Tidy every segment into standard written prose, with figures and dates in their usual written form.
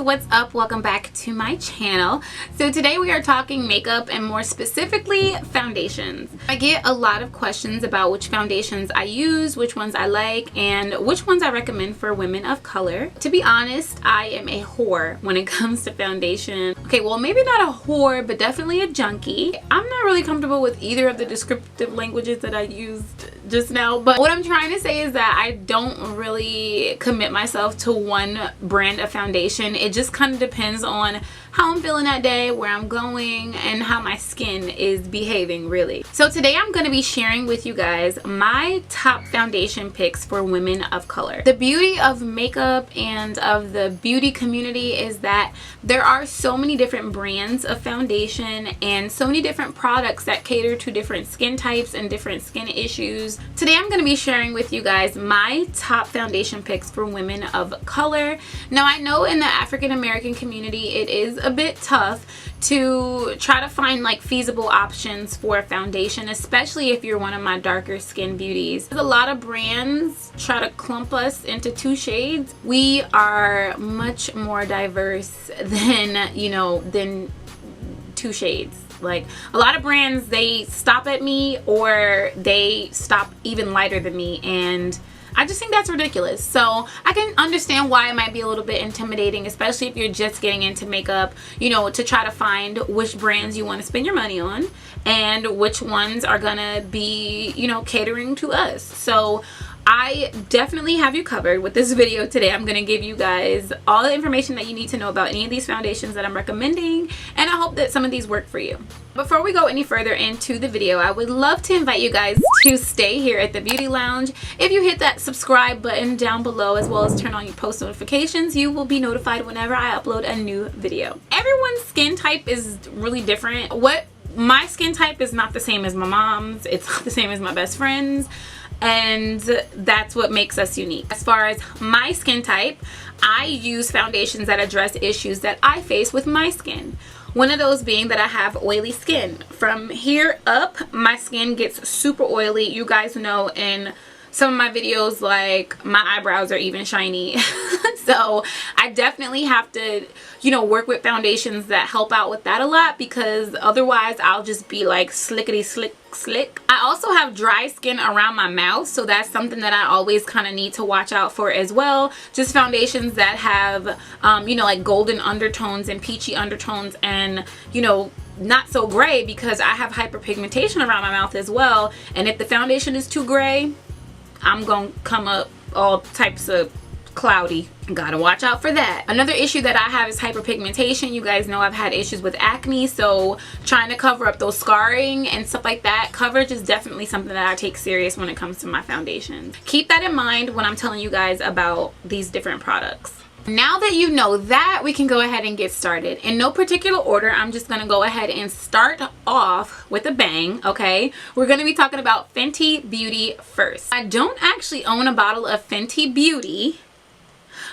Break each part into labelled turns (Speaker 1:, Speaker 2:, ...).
Speaker 1: what's up? Welcome back to my channel. So today we are talking makeup and more specifically foundations. I get a lot of questions about which foundations I use, which ones I like, and which ones I recommend for women of color. To be honest, I am a whore when it comes to foundation. Okay, well, maybe not a whore, but definitely a junkie. I'm not really comfortable with either of the descriptive languages that I used just now, but what I'm trying to say is that I don't really commit myself to one brand of foundation. It just kind of depends on how I'm feeling that day, where I'm going, and how my skin is behaving, really. So today I'm going to be sharing with you guys my top foundation picks for women of color. The beauty of makeup and of the beauty community is that there are so many different brands of foundation and so many different products that cater to different skin types and different skin issues. Today I'm going to be sharing with you guys my top foundation picks for women of color. Now, I know in the African American community it is a bit tough to try to find like feasible options for foundation, especially if you're one of my darker skin beauties. A lot of brands try to clump us into two shades. We are much more diverse than, you know, than two shades. Like, a lot of brands, they stop at me or they stop even lighter than me, and I just think that's ridiculous. So I can understand why it might be a little bit intimidating, especially if you're just getting into makeup, you know, to try to find which brands you want to spend your money on and which ones are gonna be, you know, catering to us. So I definitely have you covered with this video today. I'm going to give you guys all the information that you need to know about any of these foundations that I'm recommending, and I hope that some of these work for you. Before we go any further into the video, I would love to invite you guys to stay here at the Beauty Lounge. If you hit that subscribe button down below, as well as turn on your post notifications, you will be notified whenever I upload a new video. Everyone's skin type is really different. My skin type is not the same as my mom's. It's not the same as my best friend's. And that's what makes us unique. As far as my skin type, I use foundations that address issues that I face with my skin. One of those being that I have oily skin. From here up, my skin gets super oily. You guys know in some of my videos, like, my eyebrows are even shiny. So I definitely have to, you know, work with foundations that help out with that a lot, because otherwise I'll just be like slickety slick. I also have dry skin around my mouth, so that's something that I always kind of need to watch out for as well. Just foundations that have you know, like golden undertones and peachy undertones, and, you know, not so gray, because I have hyperpigmentation around my mouth as well, and if the foundation is too gray, I'm gonna come up all types of cloudy. Gotta watch out for that. Another issue that I have is hyperpigmentation. You guys know I've had issues with acne, so trying to cover up those scarring and stuff like that, coverage is definitely something that I take serious when it comes to my foundations. Keep that in mind when I'm telling you guys about these different products. Now that you know that, we can go ahead and get started. In no particular order, I'm just going to go ahead and start off with a bang, okay? We're going to be talking about Fenty Beauty first. I don't actually own a bottle of Fenty Beauty,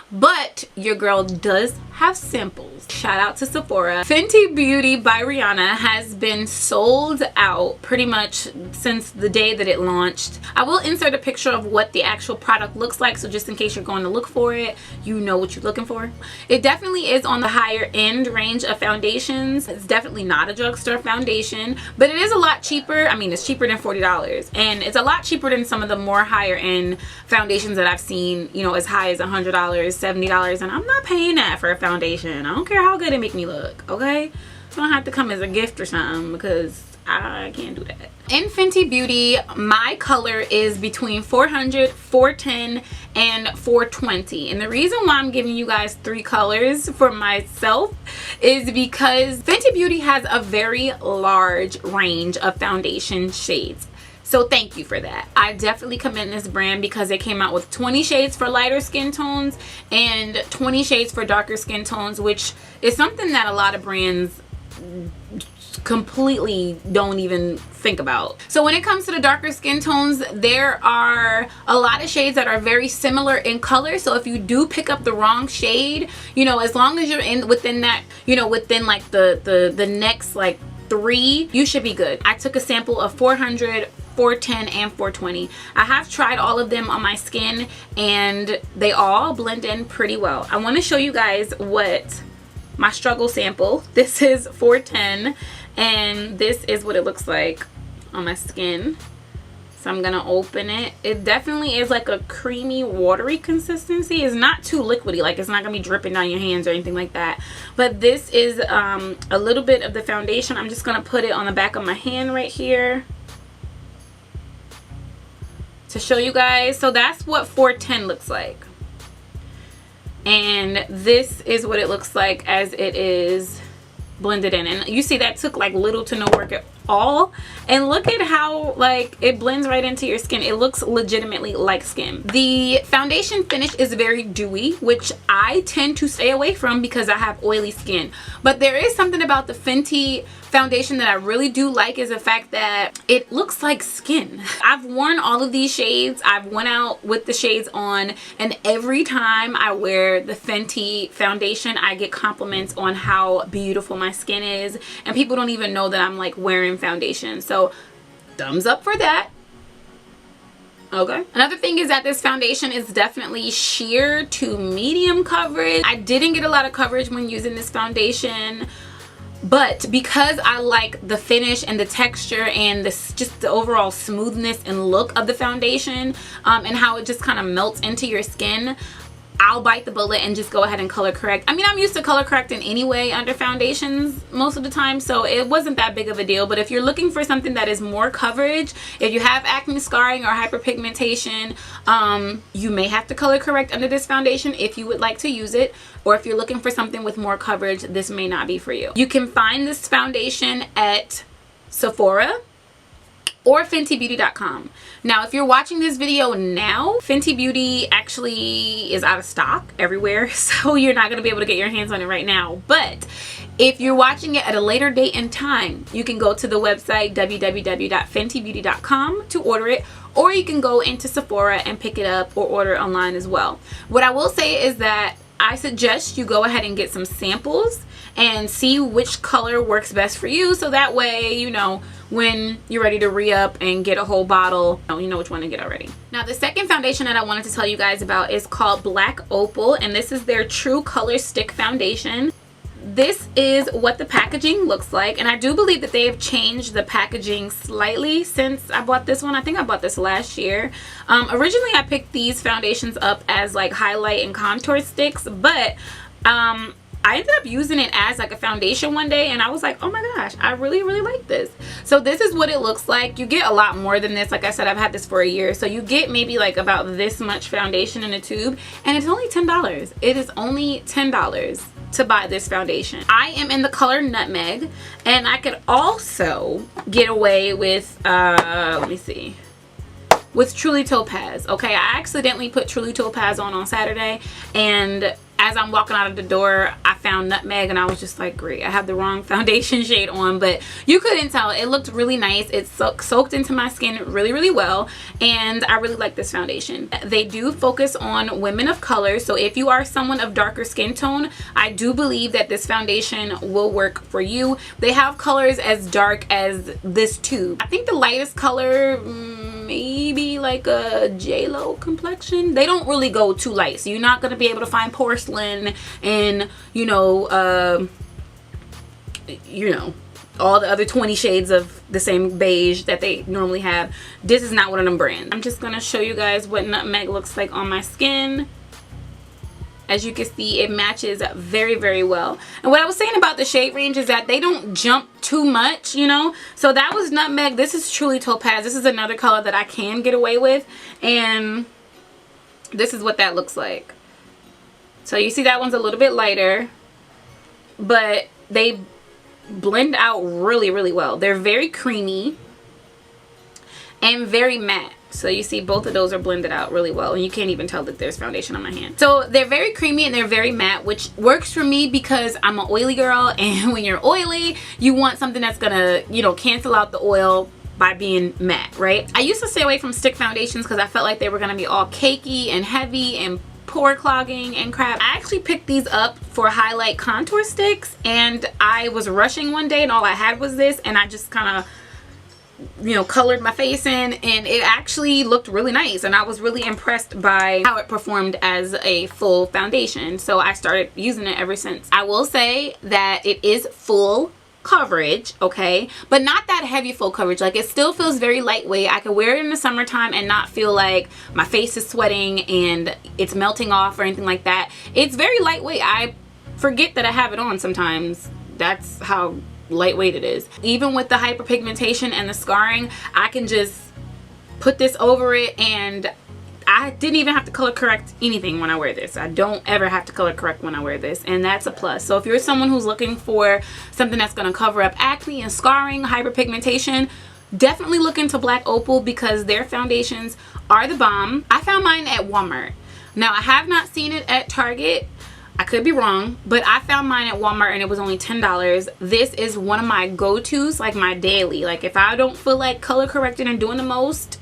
Speaker 1: but your girl does have samples. Shout out to Sephora. Fenty Beauty by Rihanna has been sold out pretty much since the day that it launched. I will insert a picture of what the actual product looks like, so just in case you're going to look for it, you know what you're looking for. It definitely is on the higher end range of foundations. It's definitely not a drugstore foundation, but it is a lot cheaper. I mean, it's cheaper than $40, and it's a lot cheaper than some of the more higher end foundations that I've seen, you know, as high as $100, $70, and I'm not paying that for a foundation. I don't care how good it make me look, okay? It's gonna have to come as a gift or something, because I can't do that. In Fenty Beauty, my color is between 400, 410, and 420. And the reason why I'm giving you guys three colors for myself is because Fenty Beauty has a very large range of foundation shades. So thank you for that. I definitely commend this brand because they came out with 20 shades for lighter skin tones and 20 shades for darker skin tones, which is something that a lot of brands completely don't even think about. So when it comes to the darker skin tones, there are a lot of shades that are very similar in color. So if you do pick up the wrong shade, you know, as long as you're within that, you know, within like the next like 3, you should be good. I took a sample of 400, 410 and 420. I have tried all of them on my skin and they all blend in pretty well. I want to show you guys what my struggle sample. This is 410 and this is what it looks like on my skin. So I'm gonna open it. It definitely is like a creamy, watery consistency. It's not too liquidy, like it's not gonna be dripping down your hands or anything like that. But this is a little bit of the foundation. I'm just gonna put it on the back of my hand right here to show you guys. So that's what 410 looks like. And this is what it looks like as it is blended in. And you see that took like little to no work at all. And look at how like it blends right into your skin. It looks legitimately like skin. The foundation finish is very dewy, which I tend to stay away from because I have oily skin. But there is something about the Fenty foundation that I really do like, is the fact that it looks like skin. I've worn all of these shades. I've went out with the shades on, and every time I wear the Fenty foundation I get compliments on how beautiful my skin is, and people don't even know that I'm like wearing foundation. So thumbs up for that. Okay. Another thing is that this foundation is definitely sheer to medium coverage. I didn't get a lot of coverage when using this foundation, but because I like the finish and the texture and this, just the overall smoothness and look of the foundation, and how it just kind of melts into your skin, I'll bite the bullet and just go ahead and color correct. I mean, I'm used to color correcting anyway under foundations most of the time, so it wasn't that big of a deal. But if you're looking for something that is more coverage, if you have acne scarring or hyperpigmentation, you may have to color correct under this foundation if you would like to use it. Or if you're looking for something with more coverage, this may not be for you. You can find this foundation at Sephora or FentyBeauty.com. Now, if you're watching this video now, Fenty Beauty actually is out of stock everywhere, so you're not gonna be able to get your hands on it right now. But if you're watching it at a later date and time, you can go to the website www.FentyBeauty.com to order it, or you can go into Sephora and pick it up or order it online as well. What I will say is that I suggest you go ahead and get some samples and see which color works best for you, so that way, you know, when you're ready to re-up and get a whole bottle, you know which one to get already. Now, the second foundation that I wanted to tell you guys about is called Black Opal, and this is their True Color Stick Foundation. This is what the packaging looks like, and I do believe that they have changed the packaging slightly since I bought this one. I think I bought this last year. Originally, I picked these foundations up as like highlight and contour sticks, but I ended up using it as like a foundation one day, and I was like, oh my gosh, I really like this. So this is what it looks like. You get a lot more than this. Like I said, I've had this for a year, so you get maybe like about this much foundation in a tube, and it's only $10. It is only $10 to buy this foundation. I am in the color Nutmeg, and I could also get away with let me see, with Truly Topaz. Okay, I accidentally put Truly Topaz on Saturday, and as I'm walking out of the door, I found Nutmeg, and I was just like, great, I have the wrong foundation shade on. But you couldn't tell. It looked really nice. It soaked into my skin really well, and I really like this foundation. They do focus on women of color, so if you are someone of darker skin tone, I do believe that this foundation will work for you. They have colors as dark as this tube. I think the lightest color, maybe like a J-Lo complexion. They don't really go too light, so you're not going to be able to find porcelain and you know all the other 20 shades of the same beige that they normally have. This is not one of them brands. I'm just going to show you guys what Nutmeg looks like on my skin. As you can see, it matches very well. And what I was saying about the shade range is that they don't jump too much, you know. So that was Nutmeg. This is Truly Topaz. This is another color that I can get away with, and this is what that looks like. So you see that one's a little bit lighter, but they blend out really well. They're very creamy and very matte. So you see both of those are blended out really well, and you can't even tell that there's foundation on my hand. So they're very creamy and they're very matte, which works for me because I'm an oily girl, and when you're oily, you want something that's gonna, you know, cancel out the oil by being matte, right? I used to stay away from stick foundations because I felt like they were gonna be all cakey and heavy and pore clogging and crap. I actually picked these up for highlight contour sticks, and I was rushing one day and all I had was this, and I just kind of you know, colored my face in, and it actually looked really nice, and I was really impressed by how it performed as a full foundation. So I started using it ever since. I will say that it is full coverage, okay, but not that heavy full coverage. Like, it still feels very lightweight. I could wear it in the summertime and not feel like my face is sweating and it's melting off or anything like that. It's very lightweight. I forget that I have it on sometimes. That's how lightweight it is. Even with the hyperpigmentation and the scarring, I can just put this over it, and I didn't even have to color correct anything when I wear this. I don't ever have to color correct when I wear this, and that's a plus. So if you're someone who's looking for something that's going to cover up acne and scarring, hyperpigmentation, definitely look into Black Opal, because their foundations are the bomb. I found mine at Walmart. Now, I have not seen it at Target. I could be wrong, but I found mine at Walmart and it was only $10. This is one of my go-tos, like my daily. Like, if I don't feel like color correcting and doing the most,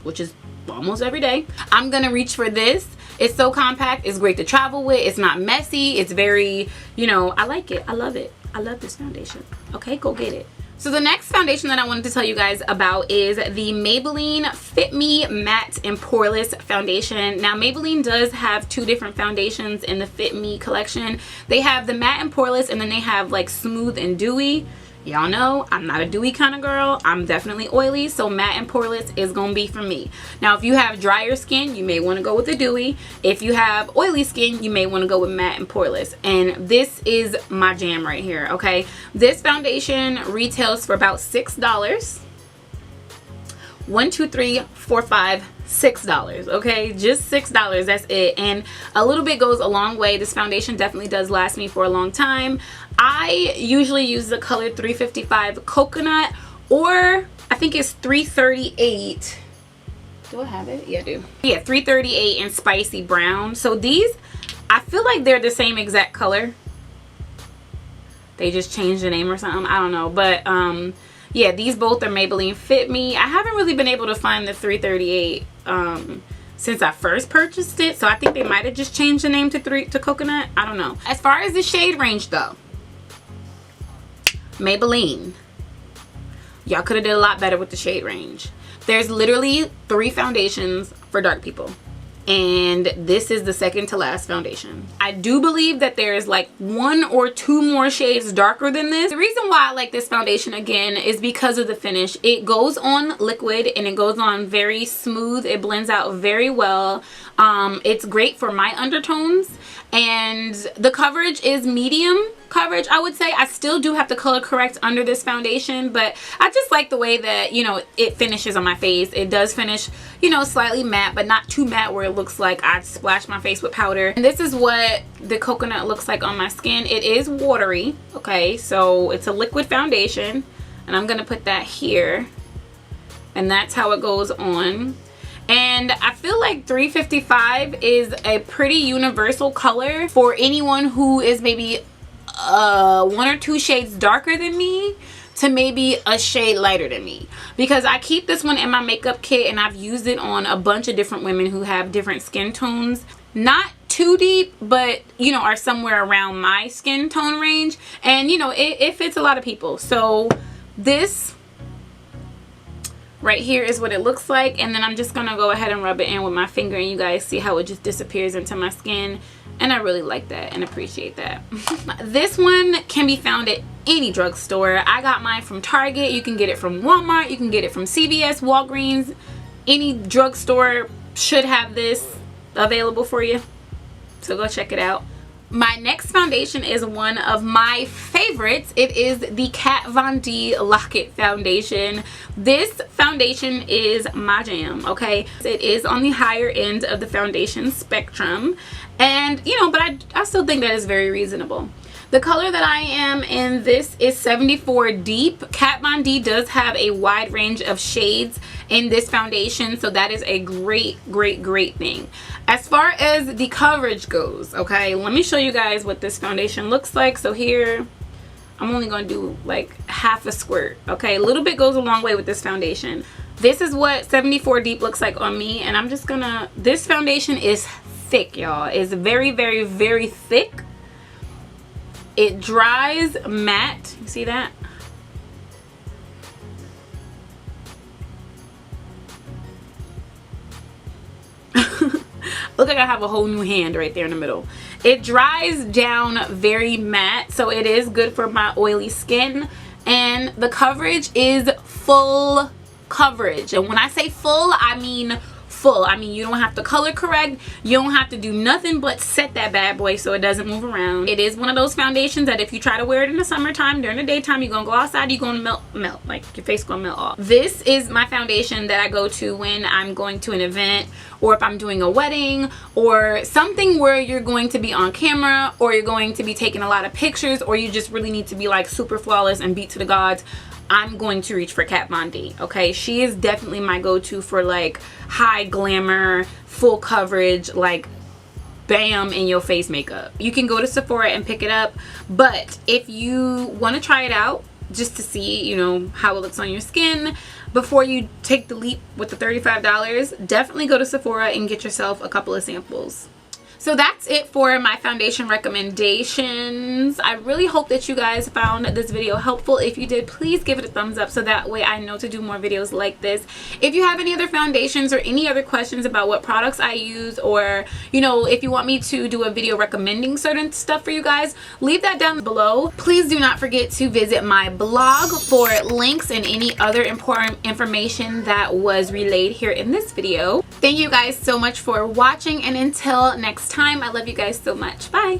Speaker 1: which is almost every day, I'm gonna reach for this. It's so compact, it's great to travel with, it's not messy, it's very, you know, I like it. I love it. I love this foundation. Okay, go get it. So the next foundation that I wanted to tell you guys about is the Maybelline Fit Me Matte and Poreless Foundation. Now, Maybelline does have two different foundations in the Fit Me collection. They have the matte and poreless, and then they have like smooth and dewy. Y'all know I'm not a dewy kind of girl. I'm definitely oily, so matte and poreless is gonna be for me. Now, if you have drier skin, you may want to go with the dewy. If you have oily skin, you may want to go with matte and poreless, and this is my jam right here. Okay, this foundation retails for about $6. 1, 2, 3, 4, 5, $6. Okay, just $6. That's it, and a little bit goes a long way. This foundation definitely does last me for a long time. I usually use the color 355 Coconut, or I think it's 338. Do I have it? Yeah, I do. Yeah, 338 and Spicy Brown. So these, I feel like they're the same exact color. They just changed the name or something. I don't know, but yeah, these both are Maybelline Fit Me. I haven't really been able to find the 338 since I first purchased it, so I think they might have just changed the name to Coconut. I don't know. As far as the shade range though, Maybelline, y'all could have did a lot better with the shade range. There's literally 3 foundations for dark people, and this is the second to last foundation. I do believe that there's like 1 or 2 more shades darker than this. The reason why I like this foundation again is because of the finish. It goes on liquid and it goes on very smooth. It blends out very well. It's great for my undertones, and the coverage is medium coverage, I would say. I still do have to color correct under this foundation, but I just like the way that, you know, it finishes on my face. It does finish, you know, slightly matte, but not too matte where it looks like I splashed my face with powder. And this is what the coconut looks like on my skin. It is watery, okay, so it's a liquid foundation, and I'm gonna put that here, and that's how it goes on. And I feel like 355 is a pretty universal color for anyone who is maybe 1 or 2 shades darker than me to maybe a shade lighter than me, because I keep this one in my makeup kit and I've used it on a bunch of different women who have different skin tones, not too deep, but you know, are somewhere around my skin tone range, and you know, it fits a lot of people. So this right here is what it looks like, and then I'm just gonna go ahead and rub it in with my finger, and you guys see how it just disappears into my skin, and I really like that and appreciate that. This one can be found at any drugstore. I got mine from Target. You can get it from Walmart, you can get it from CVS, Walgreens. Any drugstore should have this available for you, so go check it out. My next foundation is one of my favorites. It is the Kat Von D Lock-It Foundation. This foundation is my jam, okay? It is on the higher end of the foundation spectrum, and you know, but I still think that is very reasonable. The color that I am in this is 74 Deep. Kat Von D does have a wide range of shades in this foundation, so that is a great thing. As far as the coverage goes, okay, let me show you guys what this foundation looks like. So here, I'm only going to do like half a squirt, okay? A little bit goes a long way with this foundation. This is what 74 Deep looks like on me, and I'm just gonna, this foundation is thick, y'all. It's very thick. It dries matte. You see that? Look like I have a whole new hand right there in the middle. It dries down very matte, so it is good for my oily skin. And the coverage is full coverage. And when I say full, I mean full. I mean, you don't have to color correct. You don't have to do nothing but set that bad boy so it doesn't move around. It is one of those foundations that if you try to wear it in the summertime, during the daytime, you're gonna go outside, you're gonna melt, like your face gonna melt off. This is my foundation that I go to when I'm going to an event, or if I'm doing a wedding, or something where you're going to be on camera, or you're going to be taking a lot of pictures, or you just really need to be like super flawless and beat to the gods. I'm going to reach for Kat Von D. Okay, she is definitely my go-to for like high glamour, full coverage, like bam in your face makeup. You can go to Sephora and pick it up, but if you want to try it out just to see, you know, how it looks on your skin before you take the leap with the $35, definitely go to Sephora and get yourself a couple of samples. So that's it for my foundation recommendations. I really hope that you guys found this video helpful. If you did, please give it a thumbs up so that way I know to do more videos like this. If you have any other foundations or any other questions about what products I use, or, you know, if you want me to do a video recommending certain stuff for you guys, leave that down below. Please do not forget to visit my blog for links and any other important information that was relayed here in this video. Thank you guys so much for watching, and until next time, I love you guys so much. Bye.